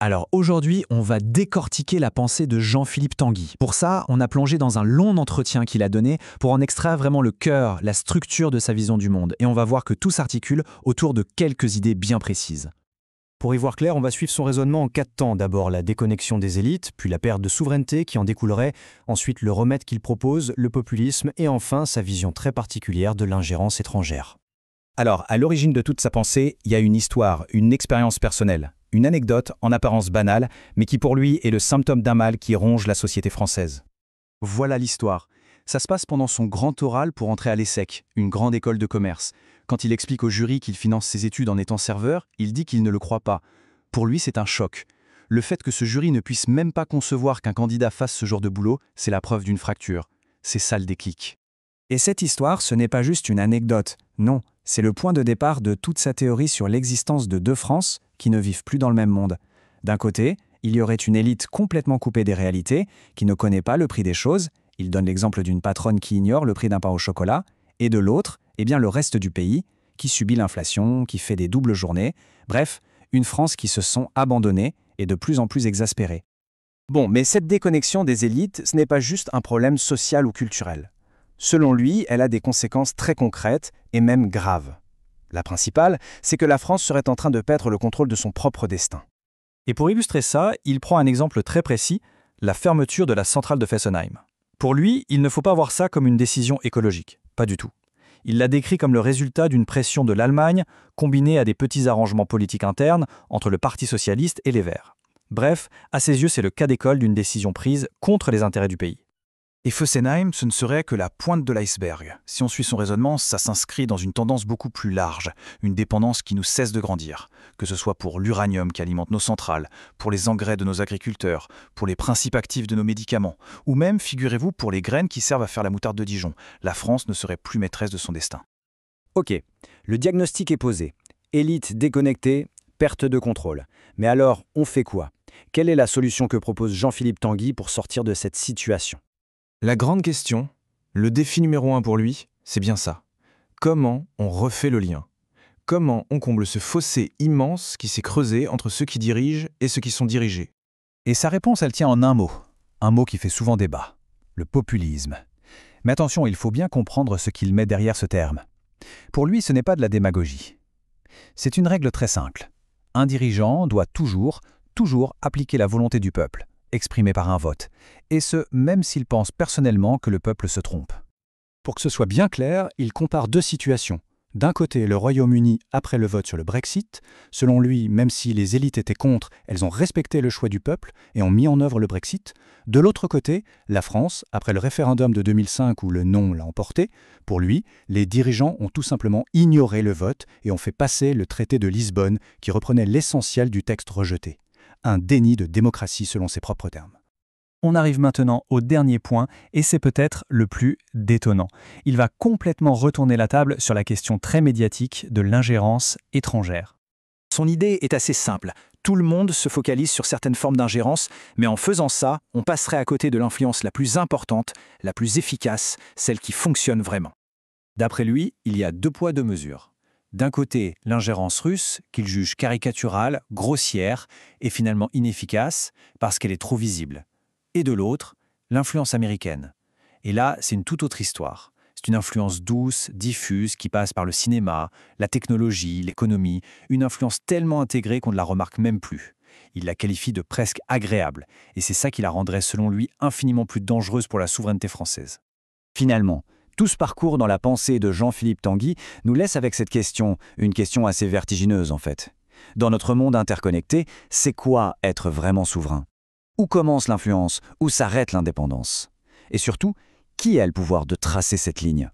Alors aujourd'hui, on va décortiquer la pensée de Jean-Philippe Tanguy. Pour ça, on a plongé dans un long entretien qu'il a donné pour en extraire vraiment le cœur, la structure de sa vision du monde. Et on va voir que tout s'articule autour de quelques idées bien précises. Pour y voir clair, on va suivre son raisonnement en 4 temps. D'abord la déconnexion des élites, puis la perte de souveraineté qui en découlerait, ensuite le remède qu'il propose, le populisme, et enfin sa vision très particulière de l'ingérence étrangère. Alors, à l'origine de toute sa pensée, il y a une histoire, une expérience personnelle, une anecdote en apparence banale, mais qui pour lui est le symptôme d'un mal qui ronge la société française. Voilà l'histoire. Ça se passe pendant son grand oral pour entrer à l'ESSEC, une grande école de commerce. Quand il explique au jury qu'il finance ses études en étant serveur, il dit qu'il ne le croit pas. Pour lui, c'est un choc. Le fait que ce jury ne puisse même pas concevoir qu'un candidat fasse ce genre de boulot, c'est la preuve d'une fracture. C'est ça le déclic. Et cette histoire, ce n'est pas juste une anecdote. Non, c'est le point de départ de toute sa théorie sur l'existence de deux Frances qui ne vivent plus dans le même monde. D'un côté, il y aurait une élite complètement coupée des réalités, qui ne connaît pas le prix des choses. Il donne l'exemple d'une patronne qui ignore le prix d'un pain au chocolat. Et de l'autre, le reste du pays, qui subit l'inflation, qui fait des doubles journées. Bref, une France qui se sent abandonnée et de plus en plus exaspérée. Bon, mais cette déconnexion des élites, ce n'est pas juste un problème social ou culturel. Selon lui, elle a des conséquences très concrètes et même graves. La principale, c'est que la France serait en train de perdre le contrôle de son propre destin. Et pour illustrer ça, il prend un exemple très précis, la fermeture de la centrale de Fessenheim. Pour lui, il ne faut pas voir ça comme une décision écologique, pas du tout. Il l'a décrit comme le résultat d'une pression de l'Allemagne, combinée à des petits arrangements politiques internes entre le Parti socialiste et les Verts. Bref, à ses yeux, c'est le cas d'école d'une décision prise contre les intérêts du pays. Et Fessenheim, ce ne serait que la pointe de l'iceberg. Si on suit son raisonnement, ça s'inscrit dans une tendance beaucoup plus large, une dépendance qui nous cesse de grandir, que ce soit pour l'uranium qui alimente nos centrales, pour les engrais de nos agriculteurs, pour les principes actifs de nos médicaments, ou même, figurez-vous, pour les graines qui servent à faire la moutarde de Dijon. La France ne serait plus maîtresse de son destin. Ok, le diagnostic est posé. Élite déconnectée, perte de contrôle. Mais alors, on fait quoi? Quelle est la solution que propose Jean-Philippe Tanguy pour sortir de cette situation? La grande question, le défi numéro 1 pour lui, c'est bien ça. Comment on refait le lien? Comment on comble ce fossé immense qui s'est creusé entre ceux qui dirigent et ceux qui sont dirigés? Et sa réponse, elle tient en un mot qui fait souvent débat, le populisme. Mais attention, il faut bien comprendre ce qu'il met derrière ce terme. Pour lui, ce n'est pas de la démagogie. C'est une règle très simple. Un dirigeant doit toujours appliquer la volonté du peuple, exprimée par un vote, et ce, même s'il pense personnellement que le peuple se trompe. Pour que ce soit bien clair, il compare deux situations. D'un côté, le Royaume-Uni après le vote sur le Brexit. Selon lui, même si les élites étaient contre, elles ont respecté le choix du peuple et ont mis en œuvre le Brexit. De l'autre côté, la France, après le référendum de 2005 où le non l'a emporté. Pour lui, les dirigeants ont tout simplement ignoré le vote et ont fait passer le traité de Lisbonne qui reprenait l'essentiel du texte rejeté. Un déni de démocratie selon ses propres termes. On arrive maintenant au dernier point, et c'est peut-être le plus détonnant. Il va complètement retourner la table sur la question très médiatique de l'ingérence étrangère. Son idée est assez simple. Tout le monde se focalise sur certaines formes d'ingérence, mais en faisant ça, on passerait à côté de l'influence la plus importante, la plus efficace, celle qui fonctionne vraiment. D'après lui, il y a 2 poids 2 mesures. D'un côté, l'ingérence russe, qu'il juge caricaturale, grossière et finalement inefficace parce qu'elle est trop visible. Et de l'autre, l'influence américaine. Et là, c'est une toute autre histoire. C'est une influence douce, diffuse, qui passe par le cinéma, la technologie, l'économie, une influence tellement intégrée qu'on ne la remarque même plus. Il la qualifie de presque agréable, et c'est ça qui la rendrait, selon lui, infiniment plus dangereuse pour la souveraineté française. Finalement, tout ce parcours dans la pensée de Jean-Philippe Tanguy nous laisse avec cette question, une question assez vertigineuse en fait. Dans notre monde interconnecté, c'est quoi être vraiment souverain? Où commence l'influence? Où s'arrête l'indépendance? Et surtout, qui a le pouvoir de tracer cette ligne?